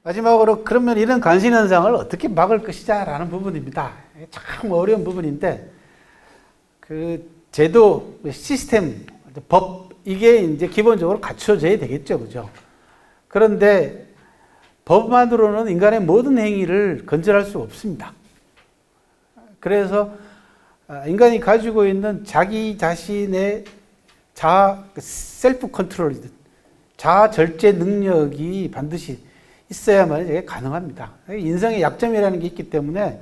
마지막으로 그러면 이런 간신 현상을 어떻게 막을 것이냐라는 부분입니다. 참 어려운 부분인데 그 제도, 시스템, 법 이게 이제 기본적으로 갖춰져야 되겠죠, 그죠? 그런데 법만으로는 인간의 모든 행위를 건절할 수 없습니다. 그래서 인간이 가지고 있는 자기 자신의 셀프 컨트롤이든 자아 절제 능력이 반드시 있어야만 이게 가능합니다. 인성의 약점이라는 게 있기 때문에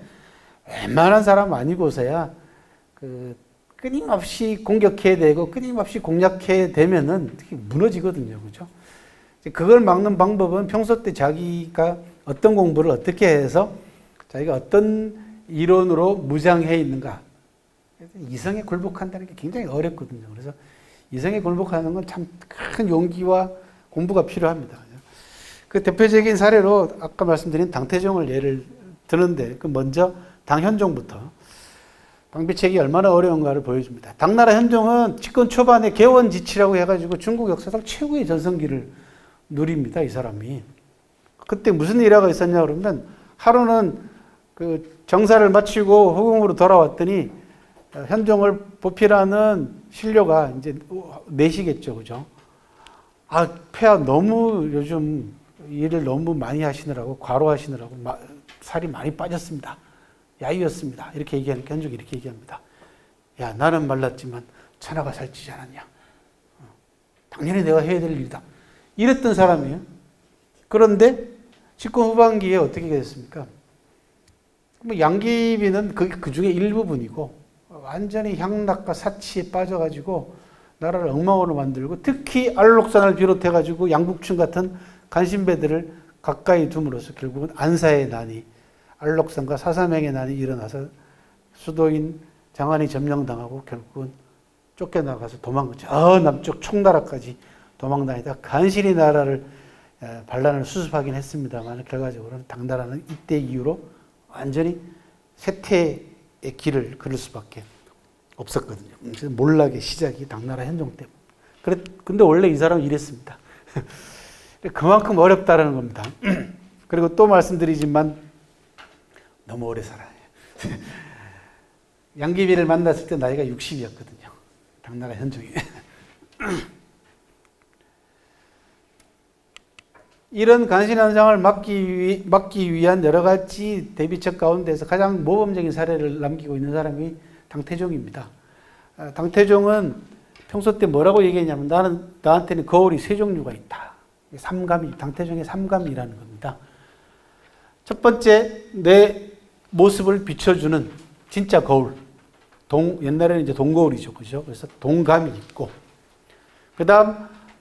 웬만한 사람 아니고서야 끊임없이 공격해야 되고 끊임없이 공략해야 되면은 무너지거든요. 그죠? 그걸 막는 방법은 평소 때 자기가 어떤 공부를 어떻게 해서 자기가 어떤 이론으로 무장해 있는가. 이성에 굴복한다는 게 굉장히 어렵거든요. 그래서 이성에 굴복하는 건 참 큰 용기와 공부가 필요합니다. 그 대표적인 사례로 아까 말씀드린 당태종을 예를 드는데 그 먼저 당현종부터 방비책이 얼마나 어려운가를 보여줍니다. 당나라 현종은 집권 초반에 개원지치라고 해가지고 중국 역사상 최고의 전성기를 누립니다. 이 사람이. 그때 무슨 일화가 있었냐 그러면 하루는 그 정사를 마치고 후궁으로 돌아왔더니 현종을 보필하는 신료가 이제 내시겠죠. 그죠? 아, 폐하 너무 요즘 일을 너무 많이 하시느라고 과로하시느라고 살이 많이 빠졌습니다. 야유였습니다. 이렇게 얘기하니까 현종이 이렇게 얘기합니다. 야, 나는 말랐지만 천하가 살찌지 않았냐. 당연히 내가 해야 될 일이다. 이랬던 사람이에요. 그런데 집권 후반기에 어떻게 됐습니까? 뭐 양귀비는 그 중에 일부분이고 완전히 향락과 사치에 빠져가지고 나라를 엉망으로 만들고 특히 알록산을 비롯해가지고 양국춘 같은 간신배들을 가까이 둠으로써 결국은 안사의 난이 알록산과 사사명의 난이 일어나서 수도인 장안이 점령당하고 결국은 쫓겨나가서 도망갔죠. 남쪽 총나라까지 도망다니다 간신히 나라를 반란을 수습하긴 했습니다만 결과적으로는 당나라는 이때 이후로 완전히 쇠퇴의 길을 걸을 수밖에 없었거든요. 그래서 몰락의 시작이 당나라 현종 때문에. 근데 원래 이 사람은 이랬습니다. 그만큼 어렵다는 겁니다. 그리고 또 말씀드리지만 너무 오래 살아요. 양귀비를 만났을 때 나이가 60이었거든요. 당나라 현종이. 이런 간신현상을 막기 위한 여러 가지 대비책 가운데서 가장 모범적인 사례를 남기고 있는 사람이 당태종입니다. 당태종은 평소 때 뭐라고 얘기했냐면 나한테는 거울이 세 종류가 있다. 당태종의 삼감이라는 겁니다. 첫 번째, 내 모습을 비춰주는 진짜 거울. 옛날에는 이제 동거울이죠. 그죠? 그래서 동감이 있고, 그 다음,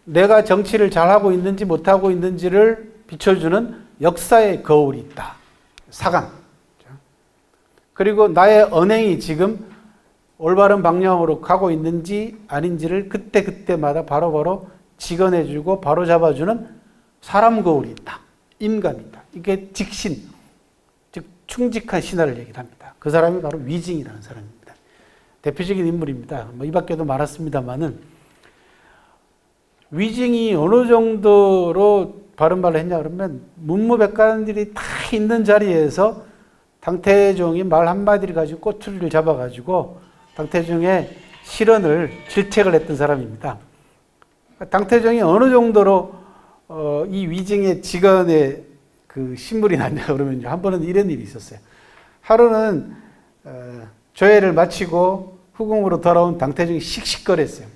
내가 정치를 잘하고 있는지 못하고 있는지를 비춰주는 역사의 거울이 있다. 사감. 그리고 나의 언행이 지금 올바른 방향으로 가고 있는지 아닌지를 그때그때마다 바로바로 직언해주고 바로잡아주는 사람 거울이 있다. 임감이다. 이게 직신, 즉 충직한 신하를 얘기를 합니다. 그 사람이 바로 위징이라는 사람입니다. 대표적인 인물입니다. 이 밖에도 많았습니다만은 위징이 어느 정도로 바른 말을 했냐 그러면 문무백관들이 다 있는 자리에서 당태종이 말 한마디를 가지고 꼬투리를 잡아가지고 당태종의 실언을 질책을 했던 사람입니다. 당태종이 어느 정도로 이 위징의 직언에 그 신물이 났냐 그러면 한 번은 이런 일이 있었어요. 하루는 조회를 마치고 후궁으로 돌아온 당태종이 씩씩거렸어요.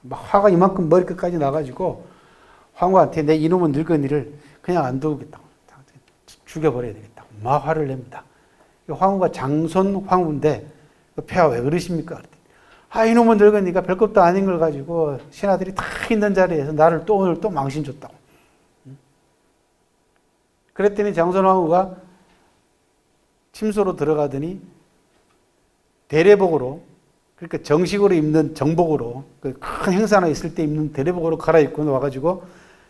막 화가 이만큼 머리끝까지 나가지고 황후한테 내 이놈은 늙은이를 그냥 안 두겠다고 죽여버려야 되겠다고 막 화를 냅니다. 황후가 장손 황후인데 폐하 왜 그러십니까? 이놈은 늙은이가 별것도 아닌 걸 가지고 신하들이 다 있는 자리에서 나를 오늘 또 망신 줬다고. 그랬더니 장손 황후가 침소로 들어가더니 대례복으로, 그러니까 정식으로 입는 정복으로, 큰 행사나 있을 때 입는 대례복으로 갈아입고 와가지고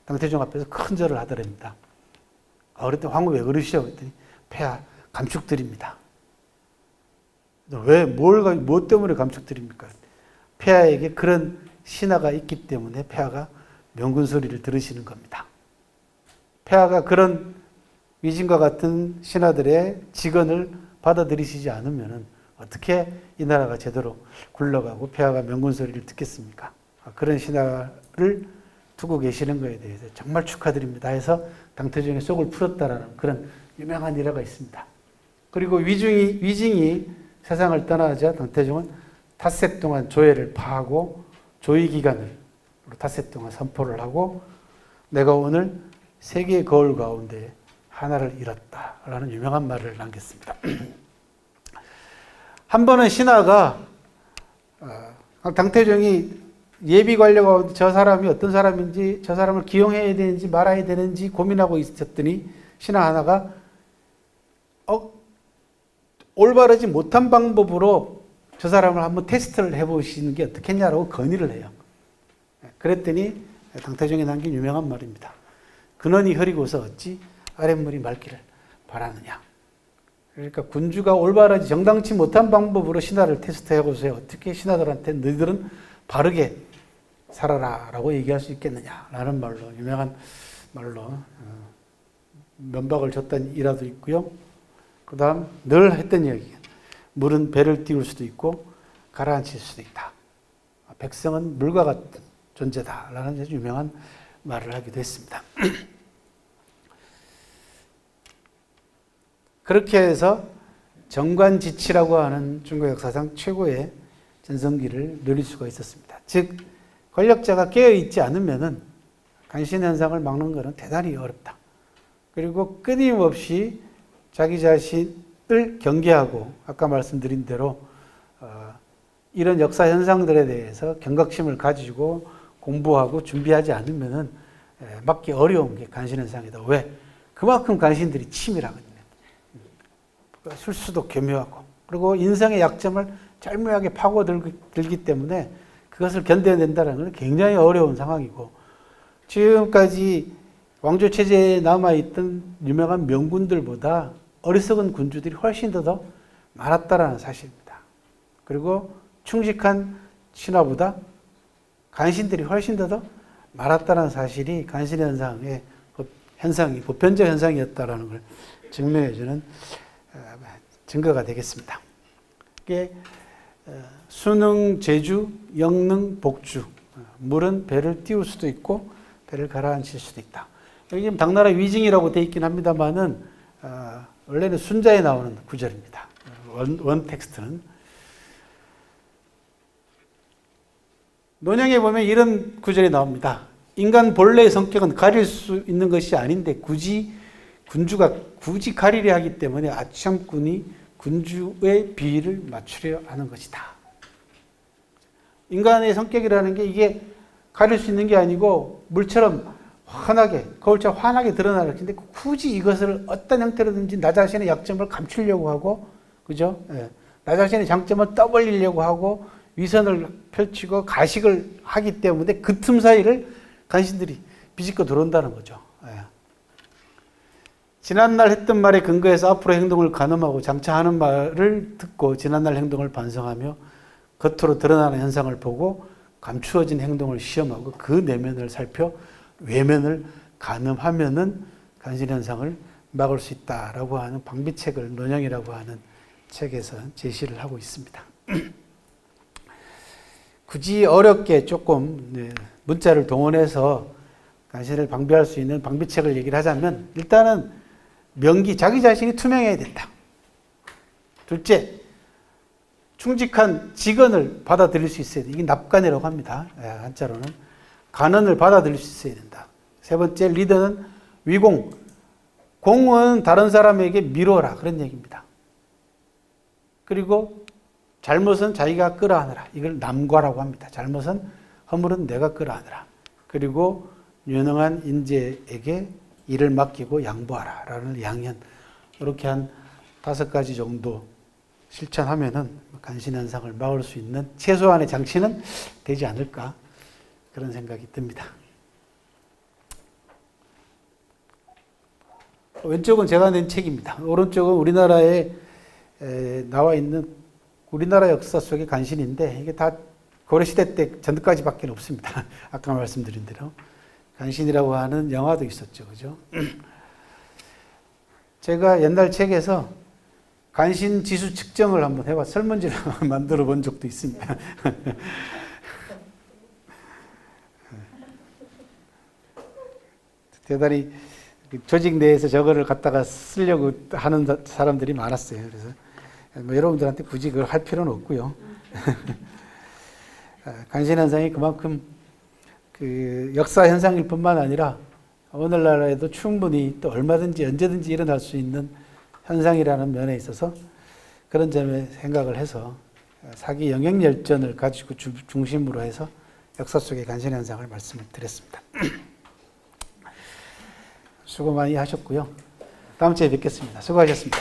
당태종 앞에서 큰 절을 하더랍니다. 그랬더니 황후 왜 그러시오? 그랬더니 폐하 감축드립니다. 왜, 뭐 때문에 감축드립니까? 폐하에게 그런 신하가 있기 때문에 폐하가 명군 소리를 들으시는 겁니다. 폐하가 그런 위진과 같은 신하들의 직언을 받아들이시지 않으면 어떻게 이 나라가 제대로 굴러가고 폐하가 명군 소리를 듣겠습니까? 그런 신하를 두고 계시는 것에 대해서 정말 축하드립니다 해서 당태종의 속을 풀었다라는 그런 유명한 일화가 있습니다. 그리고 위징이 세상을 떠나자 당태종은 닷새 동안 조회를 파하고 조의 기간을 닷새 동안 선포를 하고 내가 오늘 세계의 거울 가운데 하나를 잃었다라는 유명한 말을 남겼습니다. 한 번은 신하가 당태종이 예비 관료가 저 사람이 어떤 사람인지 저 사람을 기용해야 되는지 말아야 되는지 고민하고 있었더니 신하 하나가 올바르지 못한 방법으로 저 사람을 한번 테스트를 해보시는 게 어떻겠냐라고 건의를 해요. 그랬더니 당태종이 남긴 유명한 말입니다. 근원이 흐리고서 어찌 아랫물이 맑기를 바라느냐. 그러니까 군주가 올바르지 정당치 못한 방법으로 신하를 테스트해보세요. 어떻게 신하들한테 너희들은 바르게 살아라 라고 얘기할 수 있겠느냐라는 말로 유명한 말로 면박을 줬던 일화도 있고요. 그 다음 늘 했던 이야기, 물은 배를 띄울 수도 있고 가라앉힐 수도 있다. 백성은 물과 같은 존재다라는 아주 유명한 말을 하기도 했습니다. 그렇게 해서 정관지치라고 하는 중국 역사상 최고의 전성기를 누릴 수가 있었습니다. 즉 권력자가 깨어있지 않으면 간신현상을 막는 것은 대단히 어렵다. 그리고 끊임없이 자기 자신을 경계하고 아까 말씀드린 대로 이런 역사 현상들에 대해서 경각심을 가지고 공부하고 준비하지 않으면 막기 어려운 게 간신현상이다. 왜? 그만큼 간신들이 치밀하거든요. 술수도 교묘하고 그리고 인성의 약점을 절묘하게 파고들기 때문에 그것을 견뎌낸다는 건 굉장히 어려운 상황이고 지금까지 왕조 체제에 남아있던 유명한 명군들보다 어리석은 군주들이 훨씬 더 많았다라는 사실입니다. 그리고 충직한 신하보다 간신들이 훨씬 더 많았다는 사실이 간신현상의 현상이 보편적 현상이었다라는 걸 증명해주는 증거가 되겠습니다. 이게 수능, 제주, 영능, 복주. 물은 배를 띄울 수도 있고 배를 가라앉힐 수도 있다. 여기 지금 당나라 위징이라고 되어 있긴 합니다만은 원래는 순자에 나오는 구절입니다. 원 텍스트는. 논형에 보면 이런 구절이 나옵니다. 인간 본래의 성격은 가릴 수 있는 것이 아닌데 군주가 굳이 가리려 하기 때문에 아참꾼이 군주의 비위를 맞추려 하는 것이다. 인간의 성격이라는 게 이게 가릴 수 있는 게 아니고 물처럼 환하게, 거울처럼 환하게 드러나는 건데 굳이 이것을 어떤 형태로든지 나 자신의 약점을 감추려고 하고, 그죠? 예. 나 자신의 장점을 떠벌리려고 하고 위선을 펼치고 가식을 하기 때문에 그 틈 사이를 간신들이 비집고 들어온다는 거죠. 예. 지난날 했던 말에 근거해서 앞으로 행동을 가늠하고 장차 하는 말을 듣고 지난날 행동을 반성하며 겉으로 드러나는 현상을 보고 감추어진 행동을 시험하고 그 내면을 살펴 외면을 가늠하면은 간신현상을 막을 수 있다라고 하는 방비책을 논형이라고 하는 책에서 제시를 하고 있습니다. 굳이 어렵게 조금 문자를 동원해서 간신을 방비할 수 있는 방비책을 얘기를 하자면 일단은 명기, 자기 자신이 투명해야 된다. 둘째, 충직한 직언을 받아들일 수 있어야 돼. 이게 납관이라고 합니다. 한자로는. 간언을 받아들일 수 있어야 된다. 세 번째, 리더는 위공. 공은 다른 사람에게 미뤄라. 그런 얘기입니다. 그리고 잘못은 자기가 끌어안으라. 이걸 남과라고 합니다. 잘못은 허물은 내가 끌어안으라. 그리고 유능한 인재에게 일을 맡기고 양보하라. 라는 양현. 이렇게 한 5가지 정도 실천하면은 간신현상을 막을 수 있는 최소한의 장치는 되지 않을까. 그런 생각이 듭니다. 왼쪽은 제가 낸 책입니다. 오른쪽은 우리나라에 나와 있는 우리나라 역사 속의 간신인데 이게 다 고려시대 때 전까지밖에 없습니다. 아까 말씀드린 대로. 간신이라고 하는 영화도 있었죠. 그죠? 제가 옛날 책에서 간신 지수 측정을 한번 해봤, 설문지를 만들어 본 적도 있습니다. 대단히 조직 내에서 저거를 갖다가 쓰려고 하는 사람들이 많았어요. 그래서 뭐 여러분들한테 굳이 그걸 할 필요는 없고요. 간신 현상이 그만큼 그 역사 현상일 뿐만 아니라 오늘날에도 충분히 또 얼마든지 언제든지 일어날 수 있는 현상이라는 면에 있어서 그런 점에 생각을 해서 사기 영역열전을 가지고 중심으로 해서 역사 속의 간신 현상을 말씀을 드렸습니다. 수고 많이 하셨고요. 다음 주에 뵙겠습니다. 수고하셨습니다.